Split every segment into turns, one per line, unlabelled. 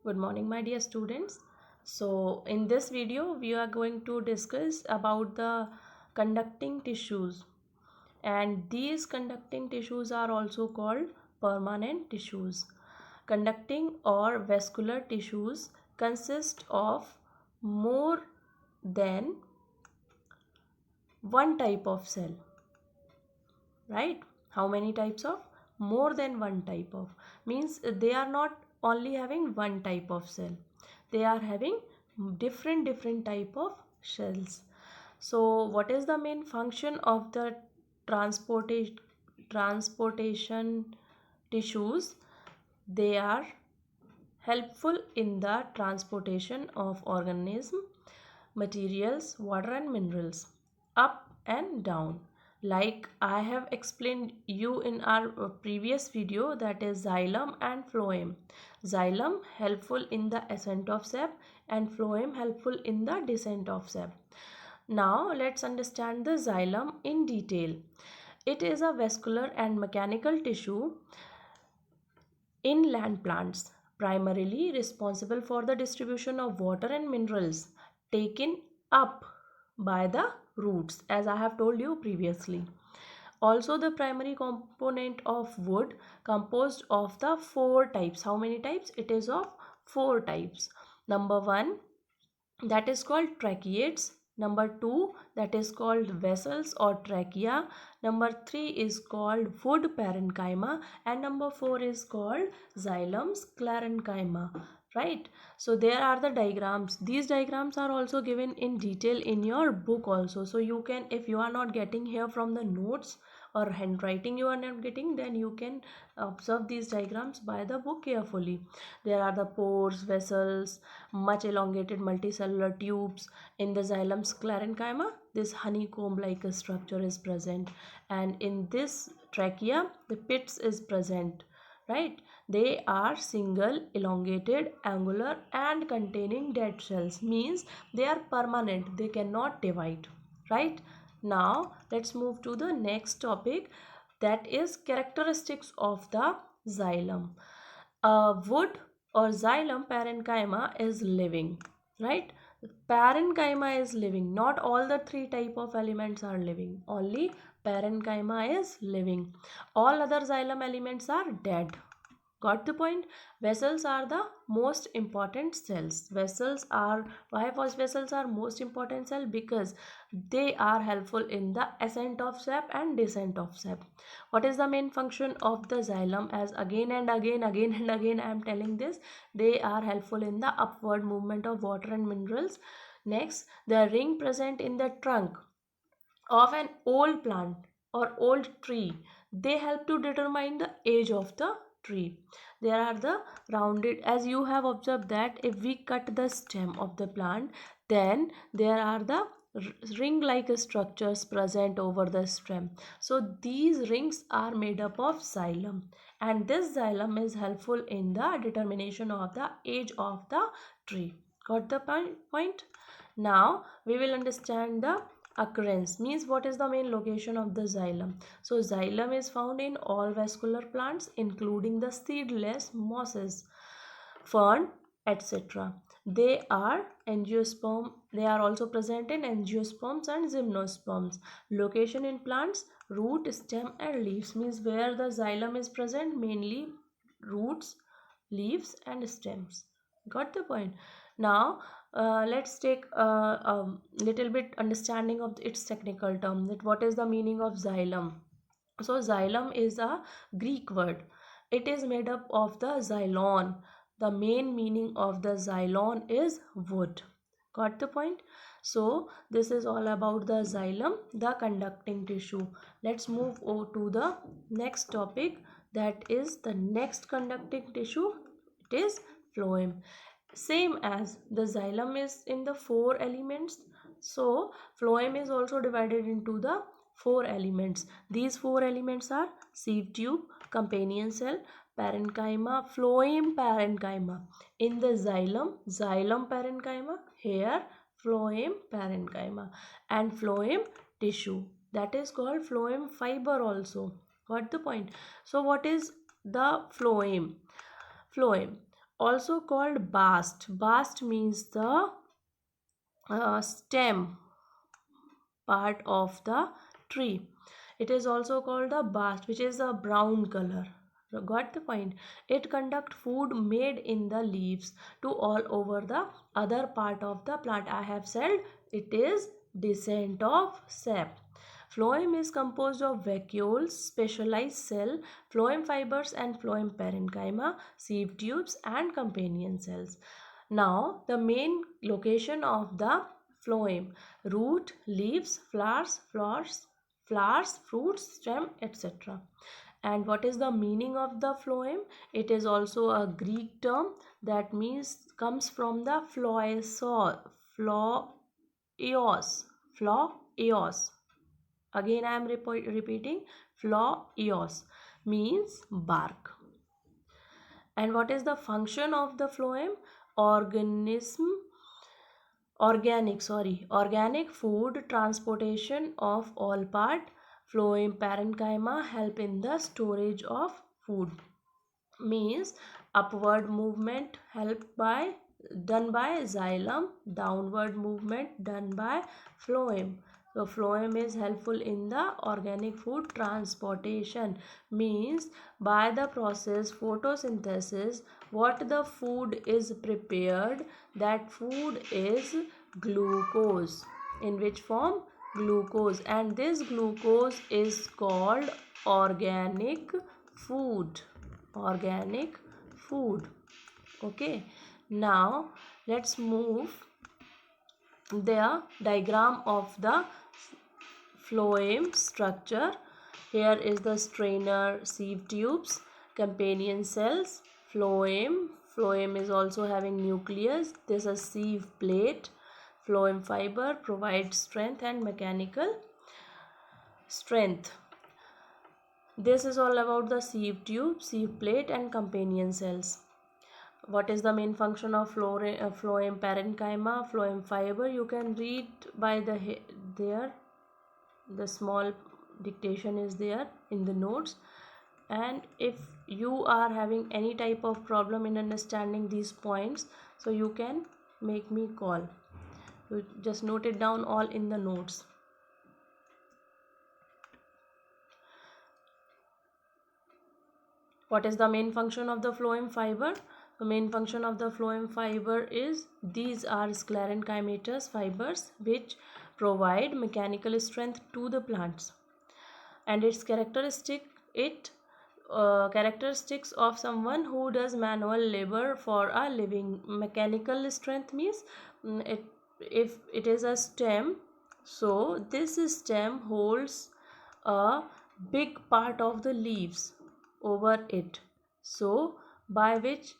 Good morning, my dear students. So, in this video, we are going to discuss about the conducting tissues, and these conducting tissues are also called permanent tissues. Conducting or vascular tissues consist of more than one type of cell, right? How many types of? More than one type of, means they are not only having one type of cell, they are having different type of cells. So what is the main function of the transportation tissues? They are helpful in the transportation of organism, materials, water and minerals up and down. Like I have explained you in our previous video, that is xylem and phloem. Xylem helpful in the ascent of sap and phloem helpful in the descent of sap. Now let's understand the xylem in detail. It is a vascular and mechanical tissue in land plants, primarily responsible for the distribution of water and minerals taken up by the roots, as I have told you previously. Also, the primary component of wood, composed of the four types. How many types? It is of four types. Number one, that is called tracheids. Number 2, that is called vessels or trachea. Number 3 is called wood parenchyma, and number 4 is called xylem sclerenchyma, right? So there are the diagrams. These diagrams are also given in detail in your book also, so you can, if you are not getting here from the notes or handwriting you are not getting, then you can observe these diagrams by the book carefully. There are the pores, vessels, much elongated multicellular tubes. In the xylem sclerenchyma, this honeycomb like a structure is present, and in this trachea the pits is present, right? They are single, elongated, angular and containing dead cells, means they are permanent, they cannot divide, right? Now let's move to the next topic, that is characteristics of the xylem. Wood or xylem parenchyma is living, right? Parenchyma is living, not all the three type of elements are living, only parenchyma is living, all other xylem elements are dead. Got the point? Vessels are the most important cells. Vessels are, why was vessels are most important cell? Because they are helpful in the ascent of sap and descent of sap. What is the main function of the xylem? As again and again I am telling this, they are helpful in the upward movement of water and minerals. Next, the ring present in the trunk of an old plant or old tree, they help to determine the age of the tree. There are the rounded, as you have observed that if we cut the stem of the plant, then there are the ring like structures present over the stem. So these rings are made up of xylem, and this xylem is helpful in the determination of the age of the tree. Got the point? Now we will understand the occurrence, means what is the main location of the xylem. So xylem is found in all vascular plants including the seedless mosses, fern, etc. They are angiosperm, they are also present in angiosperms and gymnosperms. Location in plants: root, stem and leaves, means where the xylem is present, mainly roots, leaves and stems. Got the point? Now let's take a little bit understanding of its technical term, that what is the meaning of xylem. So xylem is a Greek word. It is made up of the xylon. The main meaning of the xylon is wood. Got the point? So this is all about the xylem, the conducting tissue. Let's move over to the next topic, that is the next conducting tissue. It is phloem. Same as the xylem is in the four elements, so phloem is also divided into the four elements. These four elements are sieve tube, companion cell, parenchyma, phloem parenchyma. In the xylem, xylem parenchyma, here phloem parenchyma, and phloem tissue, that is called phloem fiber also. Got the point? So what is the phloem? Phloem, also called bast. Bast means the stem part of the tree. It is also called the bast, which is a brown color. Got the point? It conduct food made in the leaves to all over the other part of the plant. I have said it is descent of sap. Phloem is composed of vacuoles, specialized cell, phloem fibers and phloem parenchyma, sieve tubes and companion cells. Now the main location of the phloem: root, leaves, flowers, fruits, stem, etc. And what is the meaning of the phloem? It is also a Greek term that means comes from the phloeos. Again I am repeating, phloeos means bark. And what is the function of the phloem? Organic food transportation of all part. Phloem parenchyma help in the storage of food, means upward movement done by xylem, downward movement done by phloem. So phloem is helpful in the organic food transportation, means by the process photosynthesis what the food is prepared, that food is glucose. In which form? Glucose. And this glucose is called organic food. Organic food. Okay, now let's move the diagram of the phloem structure. Here is the strainer, sieve tubes, companion cells, phloem is also having nucleus. This is sieve plate. Phloem fiber provides strength and mechanical strength. This is all about the sieve tube, sieve plate and companion cells. What is the main function of phloem parenchyma, phloem fiber? You can read by there. The small dictation is there in the notes. And if you are having any type of problem in understanding these points, so you can make me call. You just note it down all in the notes. What is the main function of the phloem fiber? The main function of the phloem fiber is these are sclerenchymatous fibers which provide mechanical strength to the plants. And its characteristics of someone who does manual labor for a living. Mechanical strength means if it is a stem, so this stem holds a big part of the leaves over it, so by which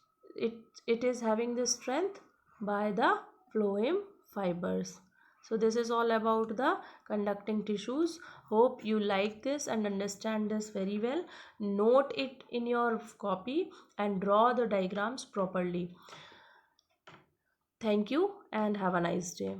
it is having the strength by the phloem fibers. So this is all about the conducting tissues. Hope you like this and understand this very well. Note it in your copy and draw the diagrams properly. Thank you and have a nice day.